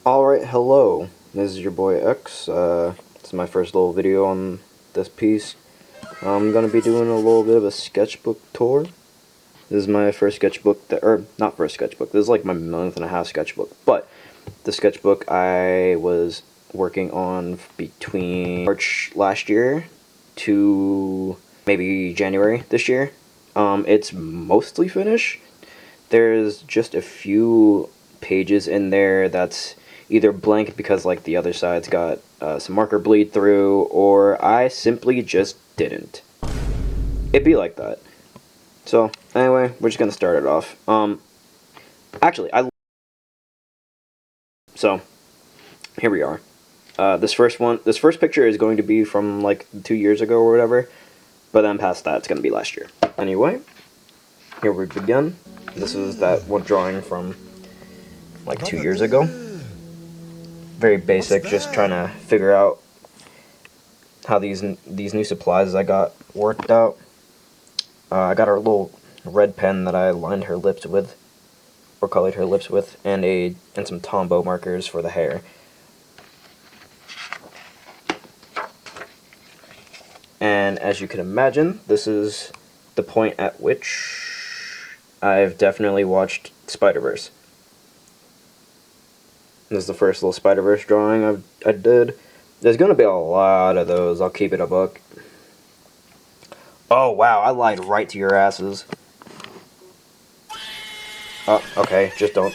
Alright, hello. This is your boy X. This is my first little video on this piece. I'm gonna be doing a little bit of a sketchbook tour. This is my first sketchbook, not first sketchbook, this is like my month and a half sketchbook. But the sketchbook I was working on between March last year to maybe January this year. It's mostly finished. There's just a few pages in there that's either blank because like the other side's got some marker bleed through, or I simply just didn't. It'd be like that. So anyway, we're just gonna start it off. Actually, so here we are. This first picture is going to be from like 2 years ago or whatever, but then past that it's gonna be last year. Anyway, here we begin. This is that one drawing from like 2 years ago. Very basic, just trying to figure out how these new supplies I got worked out. I got a little red pen that I lined her lips with, or colored her lips with, and some Tombow markers for the hair. And as you can imagine, this is the point at which I've definitely watched Spider-Verse. This is the first little Spider-Verse drawing I did. There's gonna be a lot of those, I'll keep it a buck. Oh wow, I lied right to your asses. Oh, okay, just don't.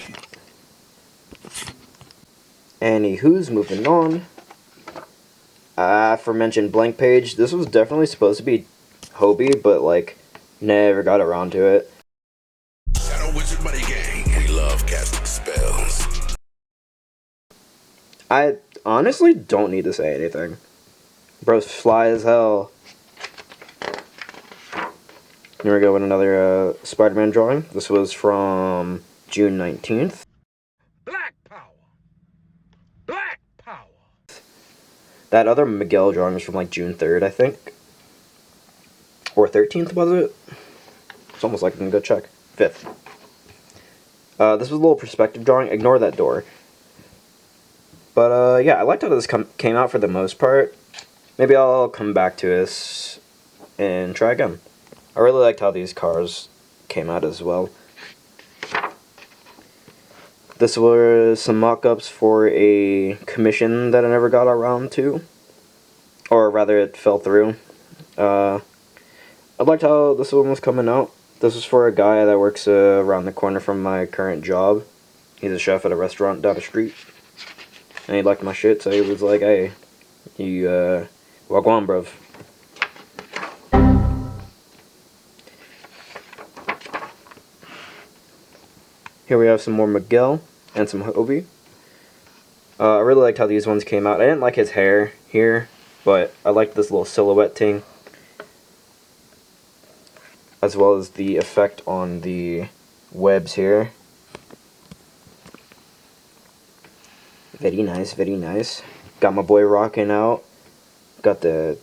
Anywho's, moving on. Aforementioned blank page. This was definitely supposed to be Hobie, but like, never got around to it. Shadow Wizard Buddy Gang. We love casting spells. I honestly don't need to say anything. Bro's fly as hell. Here we go with another Spider-Man drawing. This was from June 19th. Black power. Black power. That other Miguel drawing was from like June 3rd, I think. Or 13th, was it? It's almost like I can go check. 5th. This was a little perspective drawing. Ignore that door. But yeah, I liked how this came out for the most part. Maybe I'll come back to this and try again. I really liked how these cars came out as well. This was some mock-ups for a commission that I never got around to. Or rather, it fell through. I liked how this one was coming out. This was for a guy that works around the corner from my current job. He's a chef at a restaurant down the street. And he liked my shit, so he was like, hey, you, walk on, bruv. Here we have some more Miguel and some Hobie. I really liked how these ones came out. I didn't like his hair here, but I liked this little silhouette thing, as well as the effect on the webs here. Very nice, very nice. Got my boy rocking out. Got the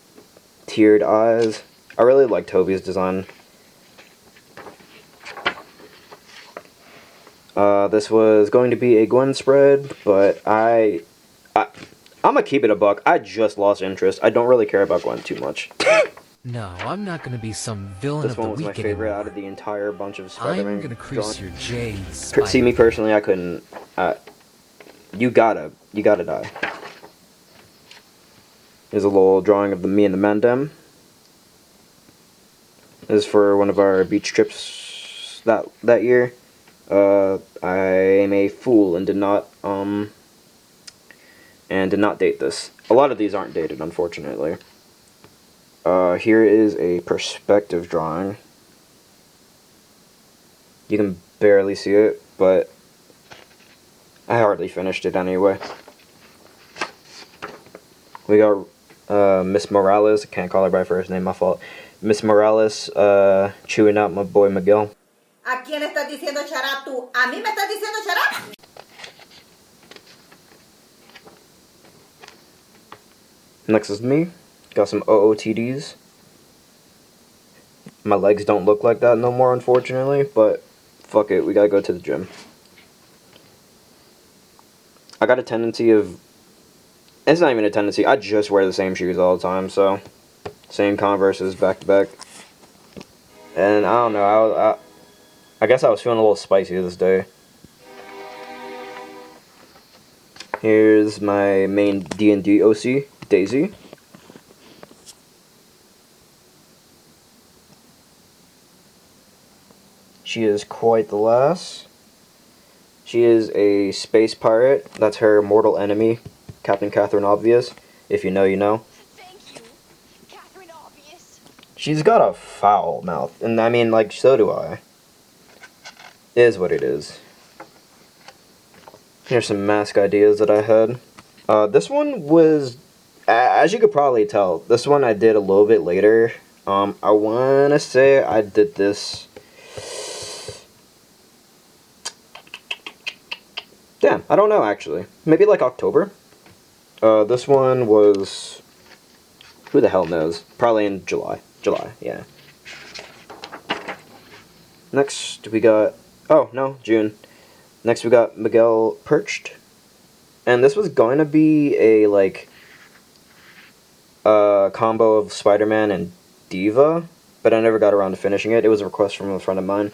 tiered eyes. I really liked Hobie's design. This was going to be a Gwen spread, but I'm gonna keep it a buck. I just lost interest. I don't really care about Gwen too much. No, I'm not gonna be some villain This of the one was week my favorite anymore. out of the entire bunch of Spider-Man. I'm gonna crease your J's. See, me personally, I couldn't. You gotta die. Here's a little drawing of me and the Mandem. This is for one of our beach trips that year. I am a fool and did not date this. A lot of these aren't dated, unfortunately. Here is a perspective drawing. You can barely see it, but I hardly finished it anyway. We got Miss Morales. I can't call her by first name, my fault. Miss Morales chewing out my boy Miguel. ¿A quién estás diciendo shut up tú? ¿A mí me estás diciendo shut up? Next is me. Got some OOTDs. My legs don't look like that no more, unfortunately, but fuck it, we gotta go to the gym. I got a tendency of... It's not even a tendency. I just wear the same shoes all the time, so... Same Converses back to back. And I don't know, I guess I was feeling a little spicy this day. Here's my main D&D OC, Daisy. She is quite the lass. She is a space pirate. That's her mortal enemy, Captain Catherine Obvious. If you know, you know. Thank you, Catherine Obvious. She's got a foul mouth, and I mean, like, so do I. It is what it is. Here's some mask ideas that I had. This one was, as you could probably tell, this one I did a little bit later. I want to say I did this... Damn, I don't know actually. Maybe like October. This one was... Who the hell knows? Probably in July. July, yeah. Next we got... Oh, no, June. Next we got Miguel Perched. And this was going to be a, like... combo of Spider-Man and Diva. But I never got around to finishing it. It was a request from a friend of mine.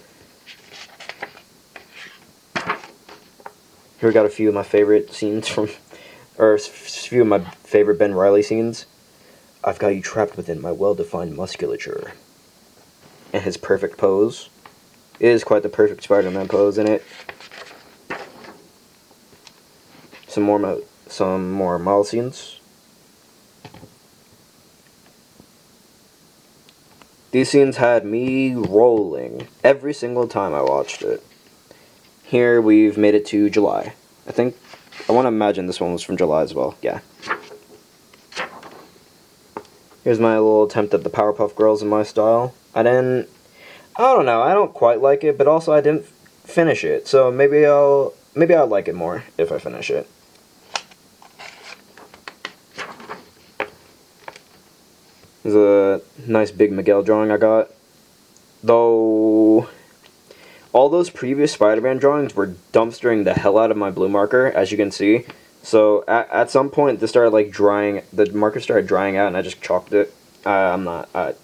Here we got a few of my favorite scenes from... Or a few of my favorite Ben Reilly scenes. I've got you trapped within my well-defined musculature. And his perfect pose. It is quite the perfect Spider-Man pose in it. Some more Miles scenes. These scenes had me rolling every single time I watched it. Here we've made it to July. I want to imagine this one was from July as well. Yeah. Here's my little attempt at the Powerpuff Girls in my style. I don't know, I don't quite like it, but also I didn't finish it. So maybe I'll like it more if I finish it. There's a nice big Miguel drawing I got. Though all those previous Spider-Man drawings were dumpstering the hell out of my blue marker, as you can see. So at some point this started like drying, the marker started drying out and I just chalked it. I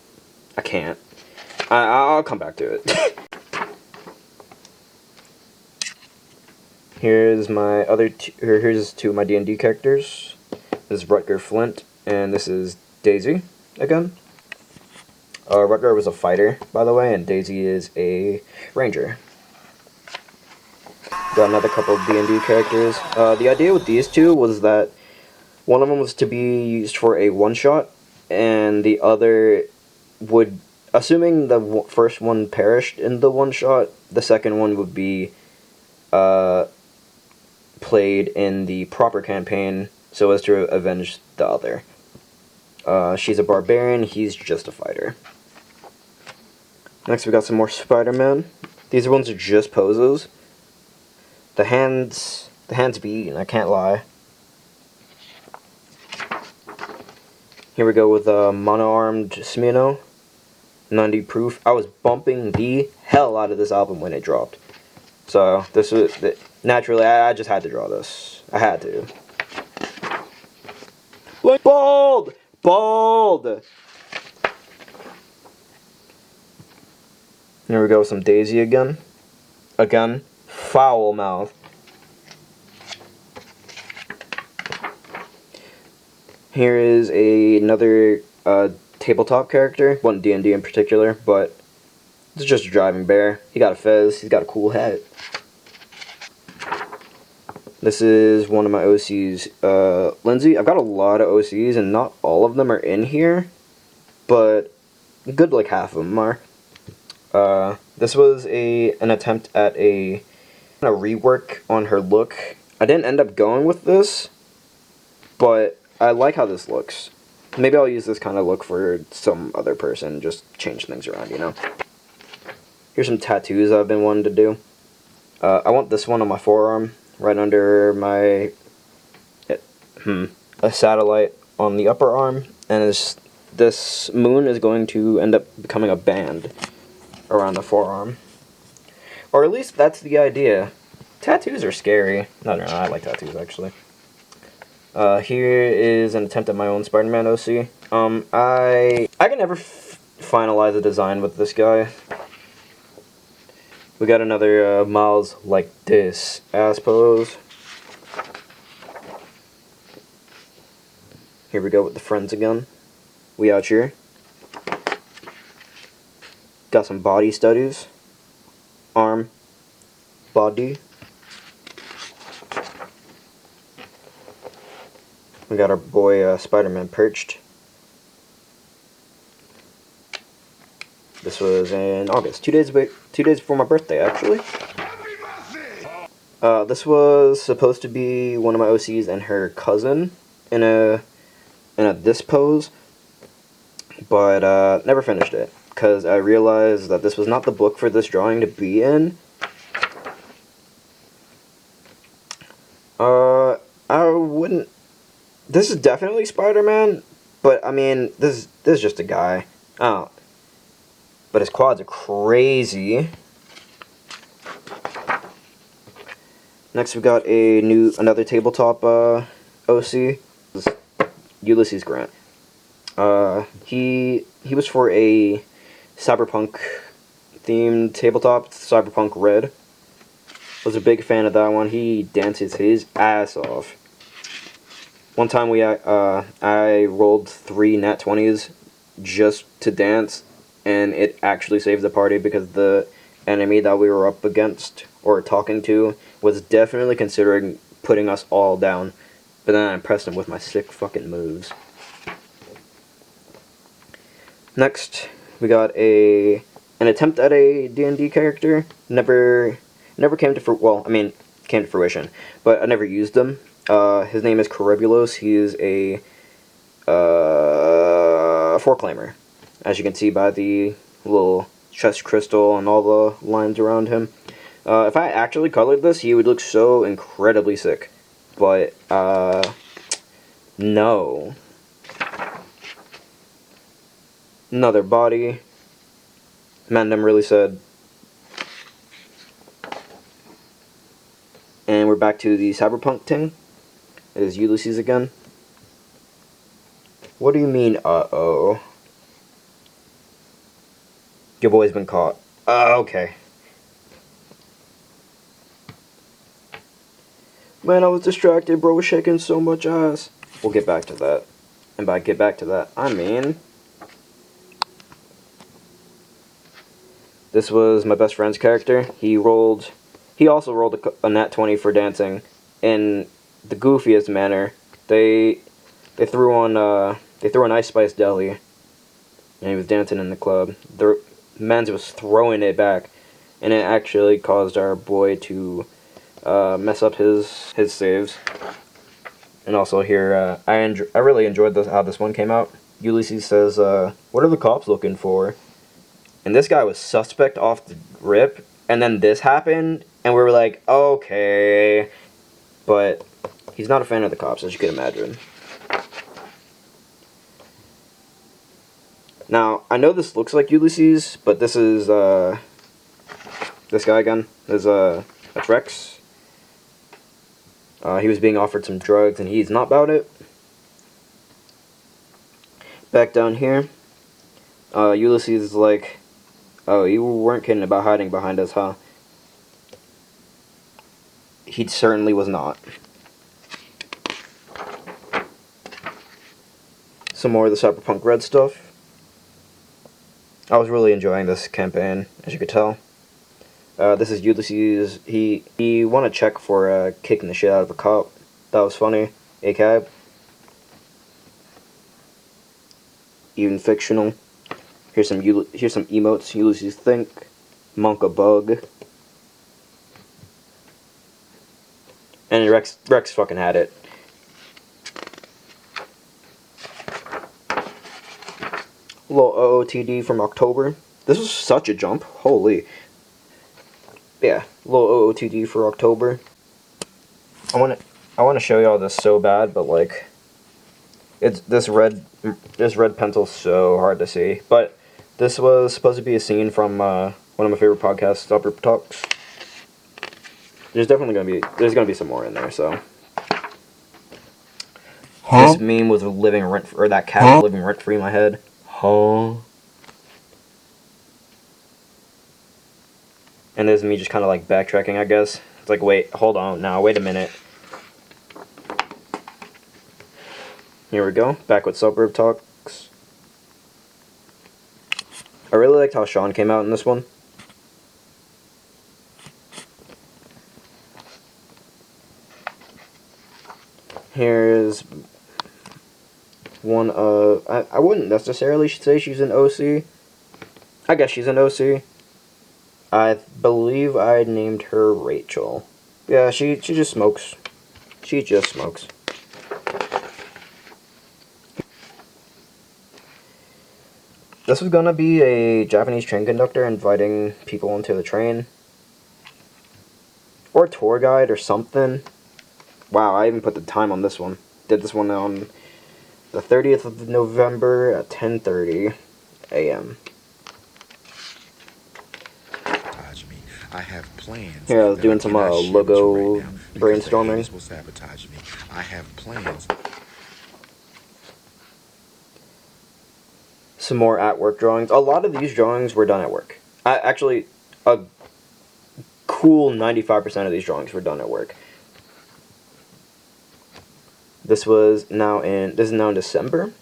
can't. I'll come back to it. Here's my here's two of my D&D characters. This is Rutger Flint and this is Daisy again. Rutger was a fighter, by the way, and Daisy is a ranger. Got another couple of D&D characters. The idea with these two was that one of them was to be used for a one-shot, and the other would, assuming the first one perished in the one-shot, the second one would be played in the proper campaign so as to avenge the other. She's a barbarian, he's just a fighter. Next we got some more Spider-Man. These ones are just poses. The hands be eaten, I can't lie. Here we go with mono-armed Smino. 90 proof. I was bumping the hell out of this album when it dropped. So this was naturally I just had to draw this. I had to. Like bald! Bald! Here we go, some Daisy again. Again, foul mouth. Here is another tabletop character, one D&D in particular, but it's just a driving bear. He got a fez, he's got a cool hat. This is one of my OCs, Lindsay. I've got a lot of OCs, and not all of them are in here, but good like half of them are. This was an attempt at a rework on her look. I didn't end up going with this, but I like how this looks. Maybe I'll use this kind of look for some other person, just change things around, you know. Here's some tattoos I've been wanting to do. I want this one on my forearm, right under my, a satellite on the upper arm, and this moon is going to end up becoming a band around the forearm. Or at least that's the idea. Tattoos are scary. No, I like tattoos, actually. Here is an attempt at my own Spider-Man OC. I can never finalize a design with this guy. We got another Miles like this ass pose. Here we go with the friends again. We out here. Got some body studies. Arm. Body. We got our boy Spider-Man perched. This was in August, 2 days before my birthday, actually. This was supposed to be one of my OCs and her cousin in a this pose, but never finished it because I realized that this was not the book for this drawing to be in. I wouldn't. This is definitely Spider-Man, but I mean, this is just a guy. Oh, but his quads are crazy. Next, we got another tabletop OC. This is Ulysses Grant. He was for a cyberpunk themed tabletop, Cyberpunk Red. Was a big fan of that one. He dances his ass off. One time I rolled 3 nat 20s just to dance, and it actually saved the party because the enemy that we were up against or talking to was definitely considering putting us all down. But then I impressed him with my sick fucking moves. Next, we got an attempt at a D&D character. Never came to came to fruition, but I never used him. His name is Corribulos. He is a 4-claimer, as you can see by the little chest crystal and all the lines around him. If I actually colored this, he would look so incredibly sick, but no. Another body. Mandem really said. And we're back to the cyberpunk thing. It is Ulysses again. What do you mean, uh-oh? Your boy's been caught. Okay. Man, I was distracted, bro. Was shaking so much ass. We'll get back to that. And by get back to that, I mean... This was my best friend's character. He also rolled a nat 20 for dancing in the goofiest manner. They threw on Ice Spice Deli, and he was dancing in the club. The Men's was throwing it back, and it actually caused our boy to mess up his saves. And also here, I really enjoyed how this one came out. Ulysses says, "What are the cops looking for?" And this guy was suspect off the rip, and then this happened, and we were like, okay. But he's not a fan of the cops, as you can imagine. Now, I know this looks like Ulysses, but this is, this guy again. That's Rex. He was being offered some drugs, and he's not about it. Back down here, Ulysses is like, "Oh, you weren't kidding about hiding behind us, huh?" He certainly was not. Some more of the Cyberpunk Red stuff. I was really enjoying this campaign, as you could tell. This is Ulysses. He won a check for kicking the shit out of a cop. That was funny. A cab. Even fictional. Here's some emotes. Ulysses think. Monk a bug. And Rex fucking had it. Little OOTD from October. This was such a jump. Holy. Yeah, little OOTD for October. I want to show y'all this so bad, but like, this red pencil's so hard to see. But this was supposed to be a scene from one of my favorite podcasts, Upper Talks. there's definitely gonna be some more in there. So this meme was living or that cat was living rent free in my head. Huh? And this is me just kind of like backtracking, I guess. It's like, wait, hold on, now wait a minute. Here we go, back with Suburb Talks. I really liked how Sean came out in this one. Here's one of... I wouldn't necessarily say she's an OC. I guess she's an OC. I believe I named her Rachel. Yeah, she just smokes. She just smokes. This was gonna be a Japanese train conductor inviting people onto the train. Or tour guide or something. Wow, I even put the time on this one. Did this one on the 30th of November at 10:30 a.m. Sabotage me. I have plans. Here, I was that doing I some cannot share with you logo right now because the brainstorming. haters will sabotage me. I have plans. Some more at work drawings. A lot of these drawings were done at work. Actually, a cool 95% of these drawings were done at work. This is now in December.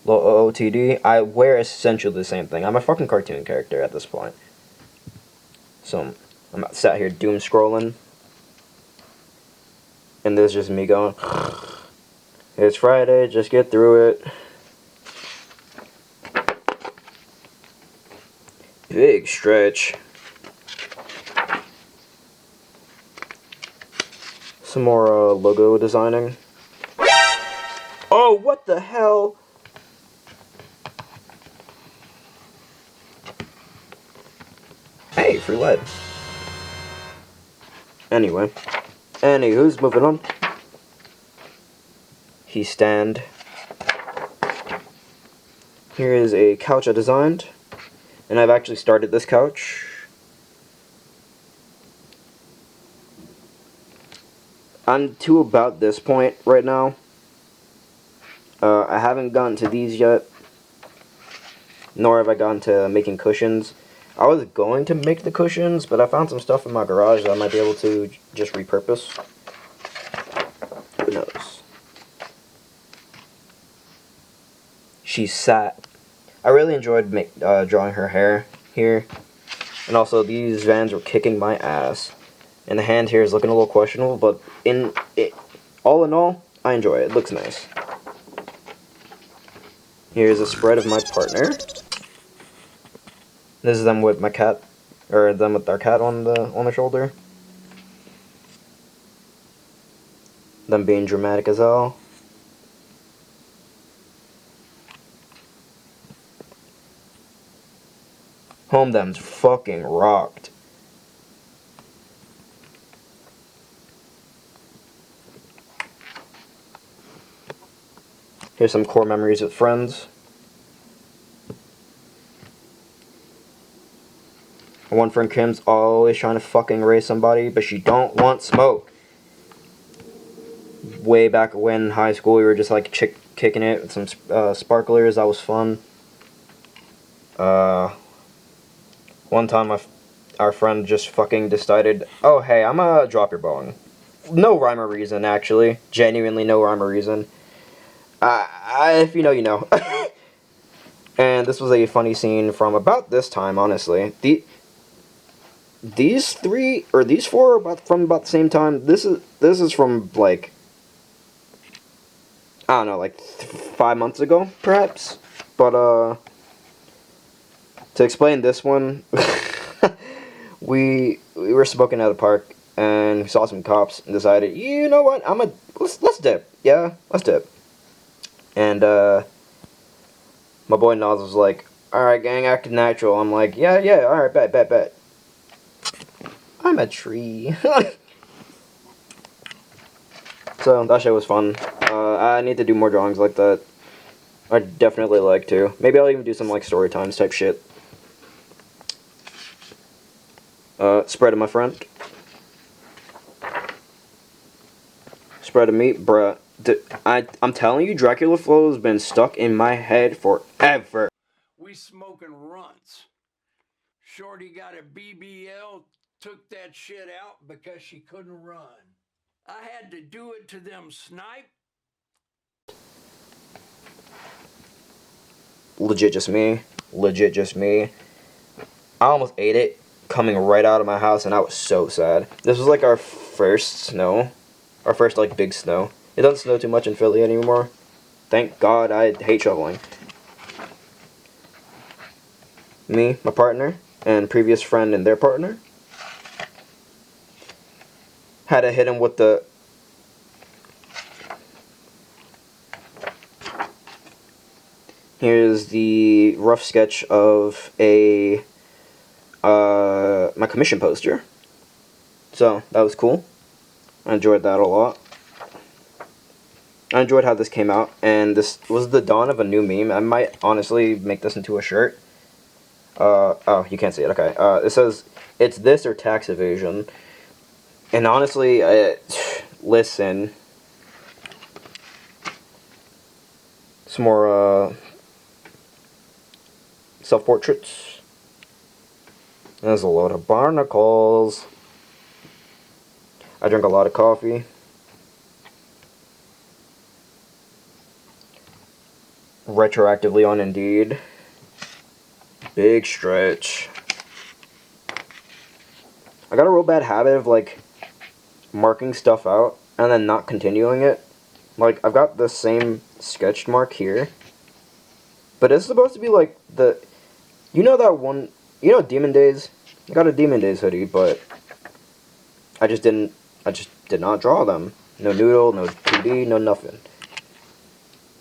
Low OOTD. I wear essentially the same thing. I'm a fucking cartoon character at this point. So I'm sat here doom scrolling, and this is just me going, it's Friday, just get through it. Big stretch. Some more logo designing. Oh, what the hell? Hey, free lead. Anyway. Anywho's moving on. He stand. Here is a couch I designed. And I've actually started this couch. I'm to about this point right now. I haven't gotten to these yet. Nor have I gotten to making cushions. I was going to make the cushions, but I found some stuff in my garage that I might be able to just repurpose. Who knows? She sat. I really enjoyed drawing her hair here. And also, these Vans were kicking my ass. And the hand here is looking a little questionable, but all in all, I enjoy it. It looks nice. Here's a spread of my partner. This is them with my cat, or them with their cat on the shoulder. Them being dramatic as hell. Home them's fucking rocked. Here's some core memories with friends. One friend Kim's always trying to fucking raise somebody, but she don't want smoke. Way back when in high school, we were just like kicking it with some sparklers. That was fun. One time our friend just fucking decided, oh hey, I'm gonna drop your bong. No rhyme or reason, actually. Genuinely no rhyme or reason. If you know, you know. And this was a funny scene from about this time, honestly. These four are from about the same time. This is from like, I don't know, like 5 months ago, perhaps. But to explain this one, we were smoking at a park and we saw some cops and decided, you know what, let's dip. Yeah, let's dip. And my boy Nas was like, alright gang, act natural. I'm like, yeah, alright, bet. I'm a tree. So that shit was fun. I need to do more drawings like that. I'd definitely like to. Maybe I'll even do some like story times type shit. Spread of my friend. spread of meat, bruh. I'm telling you, Dracula Flow has been stuck in my head forever. We smoking runts. Shorty got a BBL, took that shit out because she couldn't run. I had to do it to them snipe. Legit just me. Legit just me. I almost ate it coming right out of my house, and I was so sad. This was like our first snow. Our first, like, big snow. It doesn't snow too much in Philly anymore. Thank God. I hate shoveling. Me, my partner, and previous friend and their partner had to hit him with the... Here's the rough sketch of a my commission poster. So that was cool. I enjoyed that a lot. I enjoyed how this came out, and this was the dawn of a new meme. I might honestly make this into a shirt. Oh, you can't see it. Okay. It says, "It's this or tax evasion." And honestly, listen. Some more self-portraits. There's a load of barnacles. I drink a lot of coffee. Retroactively on Indeed. Big stretch. I got a real bad habit of, like, marking stuff out and then not continuing it. Like, I've got the same sketch mark here. But it's supposed to be, like, the... You know that one... You know Demon Days? I got a Demon Days hoodie, but... I just did not draw them. No noodle, no 2D, no nothing.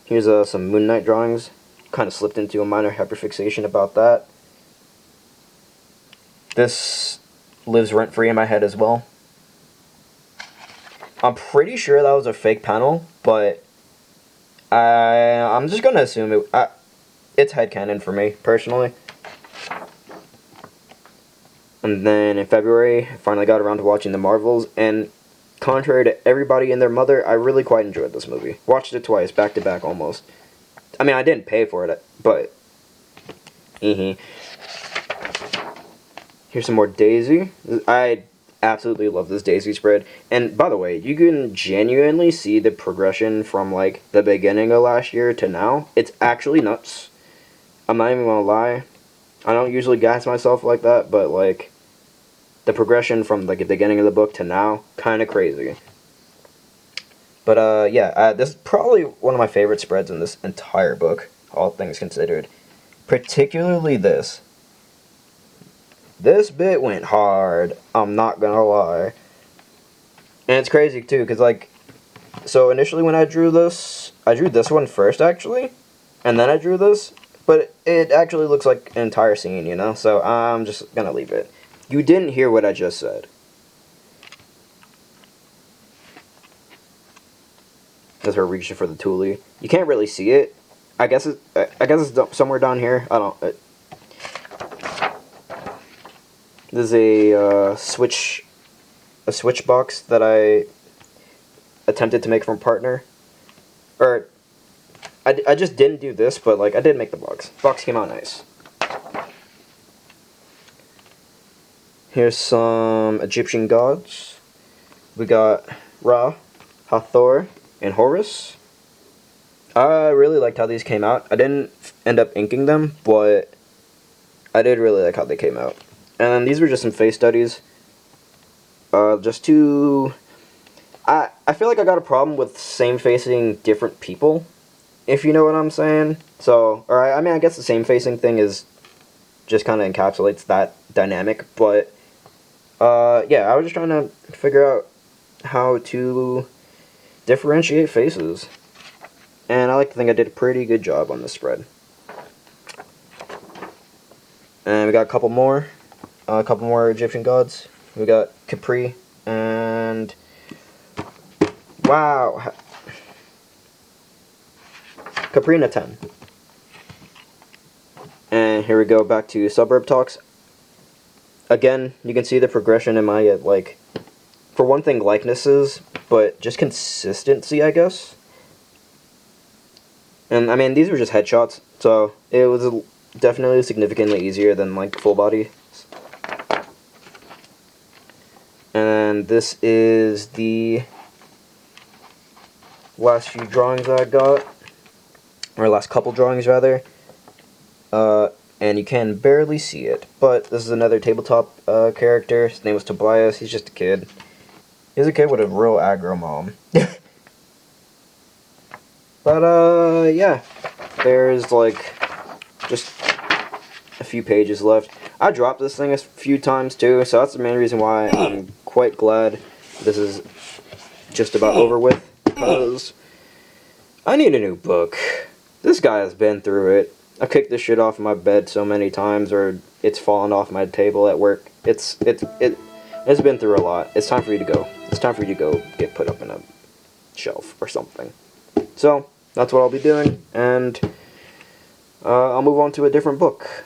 Here's some Moon Knight drawings. Kind of slipped into a minor hyperfixation about that. This lives rent-free in my head as well. I'm pretty sure that was a fake panel, but I'm just gonna assume it's headcanon for me, personally. And then in February, I finally got around to watching The Marvels, and contrary to everybody and their mother, I really quite enjoyed this movie. Watched it twice, back to back almost. I mean, I didn't pay for it, but... Here's some more Daisy. I absolutely love this Daisy spread. And by the way, you can genuinely see the progression from, like, the beginning of last year to now. It's actually nuts. I'm not even gonna lie. I don't usually gas myself like that, but, like, the progression from, like, the beginning of the book to now, kind of crazy. But, yeah, this is probably one of my favorite spreads in this entire book, all things considered. Particularly this. This bit went hard, I'm not gonna lie. And it's crazy, too, because, like, so initially when I drew this one first, actually, and then I drew this, but it actually looks like an entire scene, you know, so I'm just gonna leave it. You didn't hear what I just said. That's her reaching for the toolie. You can't really see it. I guess it's somewhere down here. I don't... This is a switch box that I attempted to make from partner. Or, I just didn't do this, but, like, I did make the box. Box came out nice. Here's some Egyptian gods. We got Ra, Hathor, and Horus. I really liked how these came out. I didn't end up inking them, but I did really like how they came out. And these were just some face studies. Just to... I feel like I got a problem with same-facing different people, if you know what I'm saying. So, alright, I mean, I guess the same-facing thing is... just kind of encapsulates that dynamic, but... yeah, I was just trying to figure out how to differentiate faces. And I like to think I did a pretty good job on this spread. And we got a couple more Egyptian gods. We got Capri and... Wow! Capri and a 10. And here we go back to Suburb Talks. Again, you can see the progression in my, like... For one thing, likenesses. but just consistency, I guess. And I mean, these were just headshots, so it was definitely significantly easier than like full body. And this is the last few drawings I got, or last couple drawings rather. And you can barely see it, but this is another tabletop character. His name was Tobias. He's just a kid. He's a kid with a real aggro mom. But yeah, there's like just a few pages left. I dropped this thing a few times too, so that's the main reason why I'm quite glad this is just about over with, because I need a new book. This guy has been through it. I kicked this shit off my bed so many times, or it's fallen off my table at work. It's been through a lot. It's time for you to go. It's time for you to go get put up in a shelf or something. So that's what I'll be doing, and I'll move on to a different book.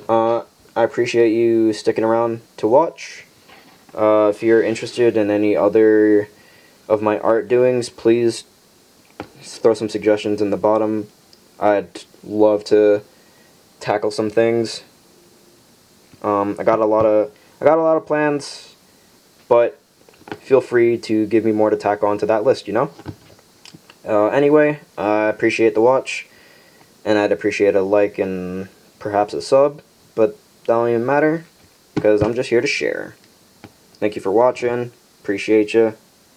I appreciate you sticking around to watch. If you're interested in any other of my art doings, please throw some suggestions in the bottom. I'd love to tackle some things. I got a lot of plans, but feel free to give me more to tack onto that list, you know? Anyway, I appreciate the watch, and I'd appreciate a like and perhaps a sub, but that don't even matter, because I'm just here to share. Thank you for watching, appreciate you,